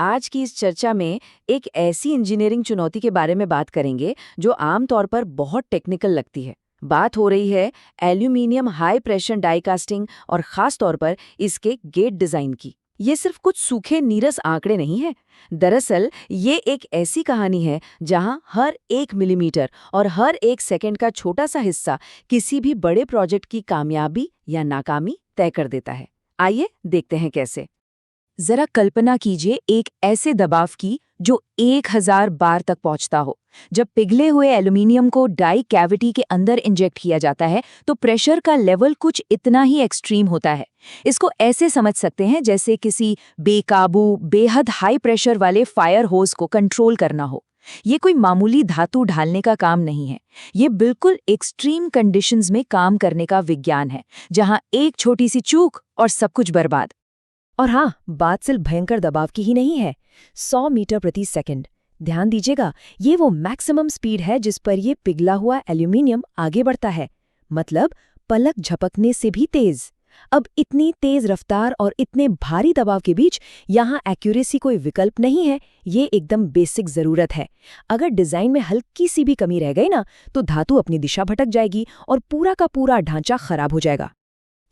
आज की इस चर्चा में एक ऐसी इंजीनियरिंग चुनौती के बारे में बात करेंगे जो आमतौर पर बहुत टेक्निकल लगती है। बात हो रही है aluminium high pressure die casting और खास तौर पर इसके गेट डिजाइन की। ये सिर्फ कुछ सूखे नीरस आंकड़े नहीं है। दरअसल ये एक ऐसी कहानी है जहां हर 1 मिलीमीटर और हर 1 सेकंड का छोटा सा हिस्सा किसी भी बड़े प्रोजेक्ट की कामयाबी या नाकामी तय कर देता है। आइए देखते हैं कैसे। जरा कल्पना कीजिए एक ऐसे दबाव की जो 1000 बार तक पहुंचता हो। जब पिघले हुए एल्यूमीनियम को डाई कैविटी के अंदर इंजेक्ट किया जाता है तो प्रेशर का लेवल कुछ इतना ही एक्सट्रीम होता है। इसको ऐसे समझ सकते हैं जैसे किसी बेकाबू बेहद हाई प्रेशर वाले फायर होस को कंट्रोल करना हो। ये कोई मामूली धातु ढालने का काम नहीं है। ये बिल्कुल एक्सट्रीम कंडीशंस में काम करने का विज्ञान है, जहां एक छोटी सी चूक और सब कुछ बर्बाद। और हाँ, बात सिर्फ भयंकर दबाव की ही नहीं है। 100 मीटर प्रति सेकंड। ध्यान दीजिएगा, ये वो मैक्सिमम स्पीड है जिस पर ये पिघला हुआ एल्यूमीनियम आगे बढ़ता है, मतलब पलक झपकने से भी तेज। अब इतनी तेज रफ्तार और इतने भारी दबाव के बीच यहाँ एक्यूरेसी कोई विकल्प नहीं है, ये एकदम बेसिक जरूरत है। अगर डिजाइन में हल्की सी भी कमी रह गई ना, तो धातु अपनी दिशा भटक जाएगी और पूरा का पूरा ढांचा खराब हो जाएगा।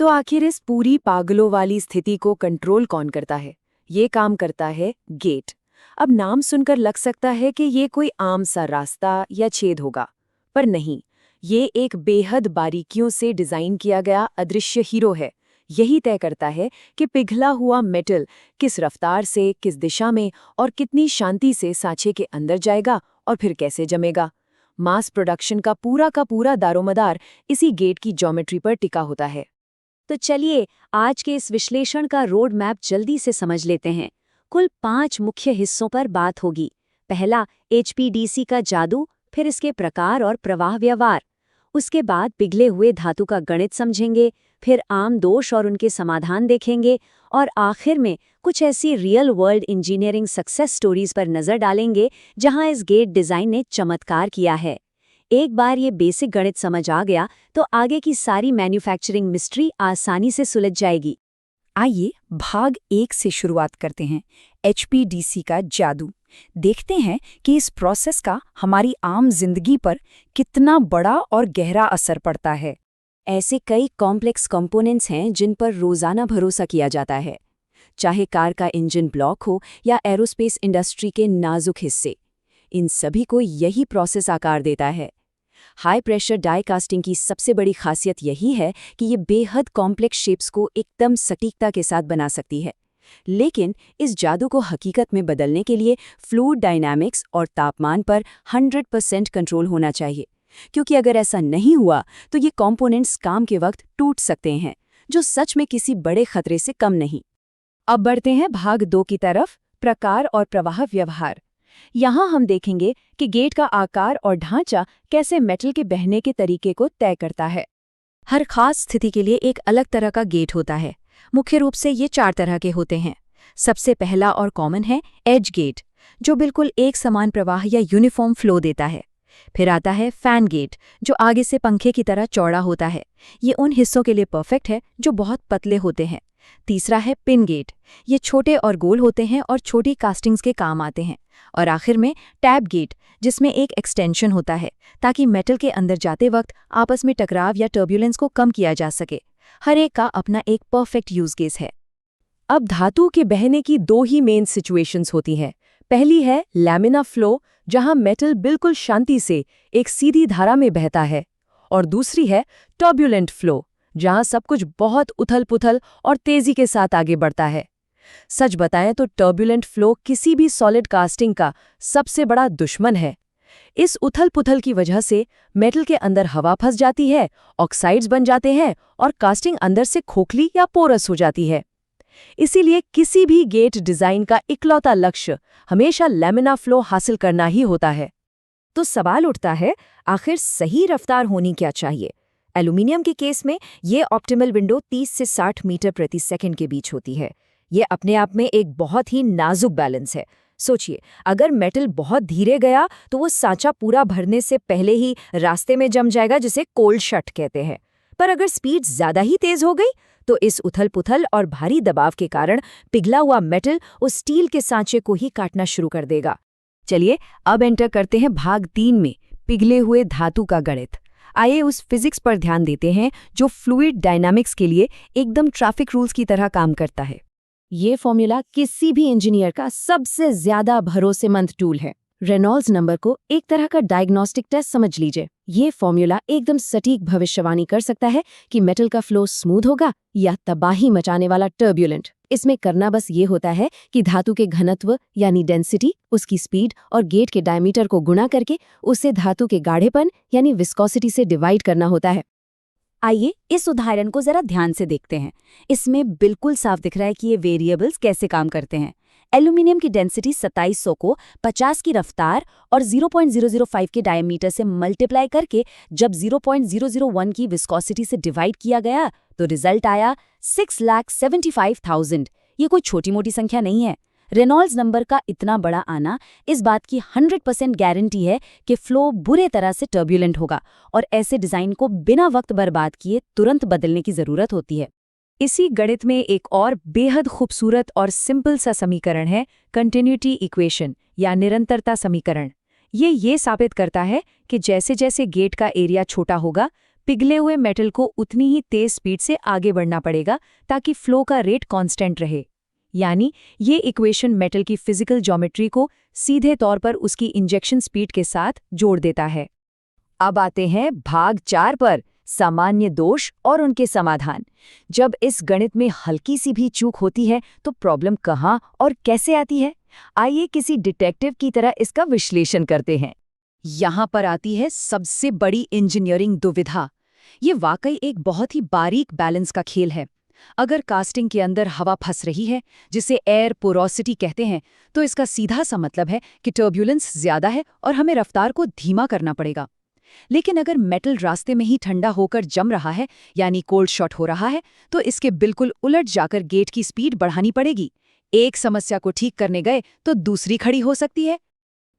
तो आखिर इस पूरी पागलों वाली स्थिति को कंट्रोल कौन करता है? ये काम करता है गेट। अब नाम सुनकर लग सकता है कि ये कोई आम सा रास्ता या छेद होगा, पर नहीं, ये एक बेहद बारीकियों से डिजाइन किया गया अदृश्य हीरो है। यही तय करता है कि पिघला हुआ मेटल किस रफ्तार से, किस दिशा में और कितनी शांति से सांचे के अंदर जाएगा और फिर कैसे जमेगा। मास प्रोडक्शन का पूरा दारोमदार इसी गेट की ज्योमेट्री पर टिका होता है। तो चलिए आज के इस विश्लेषण का रोड मैप जल्दी से समझ लेते हैं। कुल 5 मुख्य हिस्सों पर बात होगी। पहला, एचपीडीसी का जादू, फिर इसके प्रकार और प्रवाह व्यवहार। उसके बाद पिघले हुए धातु का गणित समझेंगे, फिर आम दोष और उनके समाधान देखेंगे, और आखिर में कुछ ऐसी real world engineering success stories पर नजर डालेंगे जहां इस गेट डिजाइन ने चमत्कार किया है। एक बार ये बेसिक गणित समझ आ गया तो आगे की सारी मैन्युफैक्चरिंग मिस्ट्री आसानी से सुलझ जाएगी। आइए भाग 1 से शुरुआत करते हैं, एचपीडीसी का जादू। देखते हैं कि इस प्रोसेस का हमारी आम जिंदगी पर कितना बड़ा और गहरा असर पड़ता है। ऐसे कई कॉम्प्लेक्स कंपोनेंट्स हैं जिन पर रोजाना भरोसा किया जाता है, चाहे कार का इंजन ब्लॉक हो या एरोस्पेस इंडस्ट्री के नाजुक हिस्से। इन सभी को यही प्रोसेस आकार देता है। हाई प्रेशर डाई कास्टिंग की सबसे बड़ी खासियत यही है कि ये बेहद कॉम्प्लेक्स शेप्स को एकदम सटीकता के साथ बना सकती है। लेकिन इस जादू को हकीकत में बदलने के लिए फ्लूइड डायनामिक्स और तापमान पर 100% कंट्रोल होना चाहिए, क्योंकि अगर ऐसा नहीं हुआ तो ये कंपोनेंट्स काम के वक्त टूट सकते हैं, जो सच में किसी बड़े खतरे से कम नहीं। अब बढ़ते हैं भाग 2 की तरफ, प्रकार और प्रवाह व्यवहार। यहाँ हम देखेंगे कि गेट का आकार और ढांचा कैसे मेटल के बहने के तरीके को तय करता है। हर खास स्थिति के लिए एक अलग तरह का गेट होता है। मुख्य रूप से ये 4 तरह के होते हैं। सबसे पहला और कॉमन है एज गेट, जो बिल्कुल एक समान प्रवाह या यूनिफॉर्म फ्लो देता है। फिर आता है फैन गेट, जो आगे से पंखे की तरह चौड़ा होता है। ये उन हिस्सों के लिए परफेक्ट है जो बहुत पतले होते हैं। तीसरा है पिन गेट, ये छोटे और गोल होते हैं और छोटी कास्टिंग्स के काम आते हैं। और आखिर में टैब गेट, जिसमें एक एक्सटेंशन होता है ताकि मेटल के अंदर जाते वक्त आपस में टकराव या टर्ब्यूलेंस को कम किया जा सके। हर एक का अपना एक परफेक्ट यूज केस है। अब धातु के बहने की 2 ही मेन सिचुएशंस होती हैं। पहली है लैमिना फ्लो, जहां मेटल बिल्कुल शांति से एक सीधी धारा में बहता है, और दूसरी है टर्ब्यूलेंट फ्लो, जहां सब कुछ बहुत उथल-पुथल और तेजी के साथ आगे बढ़ता है। सच बताएं तो टर्ब्यूलेंट फ्लो किसी भी सॉलिड कास्टिंग का सबसे बड़ा दुश्मन है। इस उथल-पुथल की वजह से मेटल के अंदर हवा फंस जाती है, ऑक्साइड्स बन जाते हैं और कास्टिंग अंदर से खोखली या पोरस हो जाती है। इसीलिए किसी भी गेट डिजाइन का इकलौता लक्ष्य हमेशा लैमिना फ्लो हासिल करना ही होता है। तो सवाल उठता है, आखिर सही रफ्तार होनी क्या चाहिए? एल्यूमीनियम के केस में ये ऑप्टिमल विंडो 30 से 60 मीटर प्रति सेकंड के बीच होती है। ये अपने आप में एक बहुत ही नाजुक बैलेंस है। सोचिए, अगर मेटल बहुत धीरे गया तो वो सांचा पूरा भरने से पहले ही रास्ते में जम जाएगा, जिसे कोल्ड शट कहते हैं। पर अगर स्पीड ज्यादा ही तेज हो गई तो इस उथल-पुथल और भारी दबाव के कारण पिघला हुआ मेटल उस स्टील के सांचे को ही काटना शुरू कर देगा। चलिए अब एंटर करते हैं भाग 3 में, पिघले हुए धातु का गणित। आइए उस फिजिक्स पर ध्यान देते हैं जो फ्लूइड डायनामिक्स के लिए एकदम ट्रैफिक रूल्स की तरह काम करता है। ये फॉर्मूला किसी भी इंजीनियर का सबसे ज्यादा भरोसेमंद टूल है। रेनॉल्ड्स नंबर को एक तरह का डायग्नोस्टिक टेस्ट समझ लीजिए। ये फॉर्मूला एकदम सटीक भविष्यवाणी कर सकता है कि मेटल का फ्लो स्मूथ होगा या तबाही मचाने वाला टर्ब्यूलेंट। इसमें करना बस ये होता है कि धातु के घनत्व यानी डेंसिटी, उसकी स्पीड और गेट के डायमीटर को गुणा करके उसे धातु के गाढ़ेपन यानी विस्कोसिटी से डिवाइड करना होता है। आइए इस उदाहरण को जरा ध्यान से देखते हैं। इसमें बिल्कुल साफ दिख रहा है कि ये वेरिएबल्स कैसे काम करते हैं। एल्यूमिनियम की डेंसिटी 2700 को 50 की रफ्तार और 0.005 के डायमीटर से मल्टीप्लाई करके जब 0.001 की विस्कोसिटी से डिवाइड किया गया तो रिजल्ट आया 6,75,000। ये कोई छोटी मोटी संख्या नहीं है। रेनॉल्ड्स नंबर का इतना बड़ा आना इस बात की 100% गारंटी है कि फ्लो बुरे तरह से टर्ब्यूलेंट होगा और ऐसे डिजाइन को बिना वक्त बर्बाद किए तुरंत बदलने की जरूरत होती है। इसी गणित में एक और बेहद खूबसूरत और सिंपल सा समीकरण है, कंटिन्यूटी इक्वेशन या निरंतरता समीकरण। ये साबित करता है कि जैसे जैसे गेट का एरिया छोटा होगा, पिघले हुए मेटल को उतनी ही तेज स्पीड से आगे बढ़ना पड़ेगा ताकि फ्लो का रेट कांस्टेंट रहे। यानी ये इक्वेशन मेटल की फिजिकल ज्योमेट्री को सीधे तौर पर उसकी इंजेक्शन स्पीड के साथ जोड़ देता है। अब आते हैं भाग 4 पर, सामान्य दोष और उनके समाधान। जब इस गणित में हल्की सी भी चूक होती है तो प्रॉब्लम कहाँ और कैसे आती है? आइए किसी डिटेक्टिव की तरह इसका विश्लेषण करते हैं। यहाँ पर आती है सबसे बड़ी इंजीनियरिंग दुविधा। ये वाकई एक बहुत ही बारीक बैलेंस का खेल है। अगर कास्टिंग के अंदर हवा फंस रही है, जिसे एयर पोरोसिटी कहते हैं, तो इसका सीधा सा मतलब है कि टर्ब्यूलेंस ज्यादा है और हमें रफ्तार को धीमा करना पड़ेगा। लेकिन अगर मेटल रास्ते में ही ठंडा होकर जम रहा है यानी कोल्ड शॉट हो रहा है, तो इसके बिल्कुल उलट जाकर गेट की स्पीड बढ़ानी पड़ेगी। एक समस्या को ठीक करने गए तो दूसरी खड़ी हो सकती है।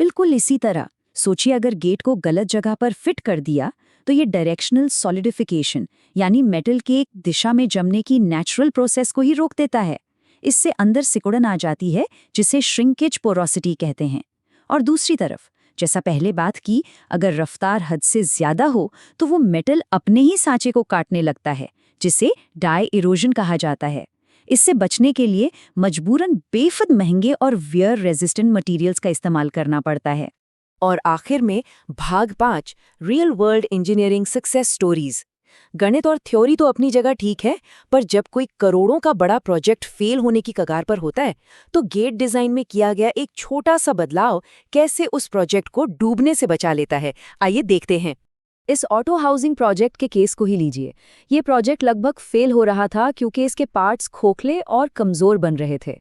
बिल्कुल इसी तरह सोचिए, अगर गेट को गलत जगह पर फिट कर दिया तो ये डायरेक्शनल सॉलिडिफिकेशन यानी मेटल के एक दिशा में जमने की नेचुरल प्रोसेस को ही रोक देता है। इससे अंदर सिकुड़न आ जाती है, जिसे श्रिंकेज पोरोसिटी कहते हैं। और दूसरी तरफ, जैसा पहले बात की, अगर रफ्तार हद से ज्यादा हो तो वो मेटल अपने ही सांचे को काटने लगता है, जिसे डाई इरोजन कहा जाता है। इससे बचने के लिए मजबूरन बेफद महंगे और वियर रेजिस्टेंट मटेरियल्स का इस्तेमाल करना पड़ता है। और आखिर में भाग 5, real world engineering success stories. गणित और थ्योरी तो अपनी जगह ठीक है, पर जब कोई करोड़ों का बड़ा प्रोजेक्ट फेल होने की कगार पर होता है तो गेट डिजाइन में किया गया एक छोटा सा बदलाव कैसे उस प्रोजेक्ट को डूबने से बचा लेता है। आइए देखते हैं। इस ऑटो हाउसिंग प्रोजेक्ट के केस को ही लीजिए। ये प्रोजेक्ट लगभग फेल हो रहा था क्योंकि इसके पार्ट्स खोखले और कमजोर बन रहे थे।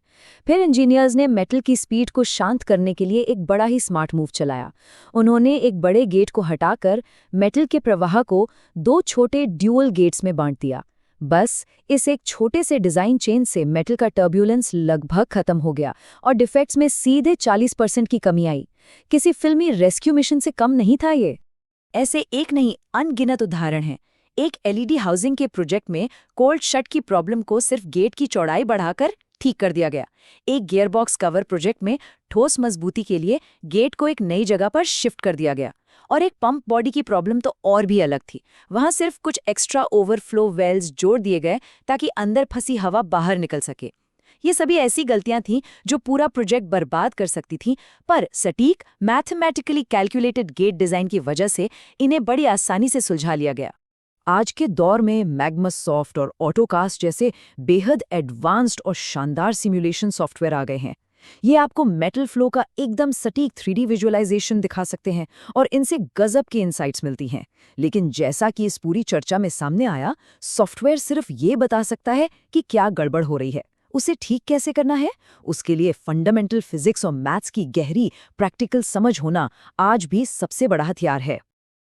फिर इंजीनियर्स ने मेटल की स्पीड को शांत करने के लिए एक बड़ा ही स्मार्ट मूव चलाया। उन्होंने एक बड़े गेट को हटाकर मेटल के प्रवाह को 2 छोटे ड्यूअल गेट्स में बांट दिया। बस इस एक छोटे से डिजाइन चेंज से मेटल का टर्ब्यूलेंस लगभग खत्म हो गया और डिफेक्ट्स में सीधे 40% की कमी आई। किसी फिल्मी रेस्क्यू मिशन से कम नहीं था ये। ऐसे एक नहीं अनगिनत उदाहरण हैं। एक एलईडी हाउसिंग के प्रोजेक्ट में कोल्ड शट की प्रॉब्लम को सिर्फ गेट की चौड़ाई बढ़ाकर ठीक कर दिया गया। एक गियरबॉक्स कवर प्रोजेक्ट में ठोस मजबूती के लिए गेट को एक नई जगह पर शिफ्ट कर दिया गया। और एक पंप बॉडी की प्रॉब्लम तो और भी अलग थी। वहां सिर्फ कुछ एक्स्ट्रा ओवरफ्लो वेल्स जोड़ दिए गए ताकि अंदर फंसी हवा बाहर निकल सके। ये सभी ऐसी गलतियां थीं जो पूरा प्रोजेक्ट बर्बाद कर सकती थीं, पर सटीक मैथमेटिकली कैलकुलेटेड गेट डिजाइन की वजह से इन्हें बड़ी आसानी से सुलझा लिया गया। आज के दौर में मैग्मस सॉफ्ट और ऑटोकास्ट जैसे बेहद एडवांस्ड और शानदार सिमुलेशन सॉफ्टवेयर आ गए हैं। ये आपको मेटल फ्लो का एकदम सटीक 3D विजुअलाइजेशन दिखा सकते हैं और इनसे गजब की इंसाइट्स मिलती हैं। लेकिन जैसा कि इस पूरी चर्चा में सामने आया, सॉफ्टवेयर सिर्फ ये बता सकता है कि क्या गड़बड़ हो रही है। उसे ठीक कैसे करना है, उसके लिए फंडामेंटल फिजिक्स और मैथ्स की गहरी प्रैक्टिकल समझ होना आज भी सबसे बड़ा हथियार है।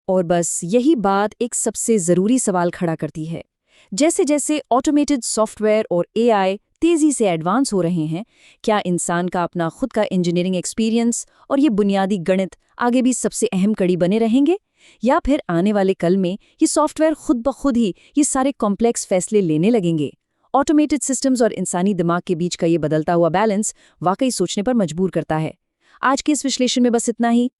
और बस यही बात एक सबसे ज़रूरी सवाल खड़ा करती है। जैसे जैसे ऑटोमेटेड सॉफ्टवेयर और एआई तेज़ी से एडवांस हो रहे हैं, क्या इंसान का अपना खुद का इंजीनियरिंग एक्सपीरियंस और ये बुनियादी गणित आगे भी सबसे अहम कड़ी बने रहेंगे? या फिर आने वाले कल में ये सॉफ्टवेयर खुद ब खुद ही ये सारे कॉम्प्लेक्स फैसले लेने लगेंगे? ऑटोमेटेड सिस्टम्स और इंसानी दिमाग के बीच का ये बदलता हुआ बैलेंस वाकई सोचने पर मजबूर करता है। आज के इस विश्लेषण में बस इतना ही।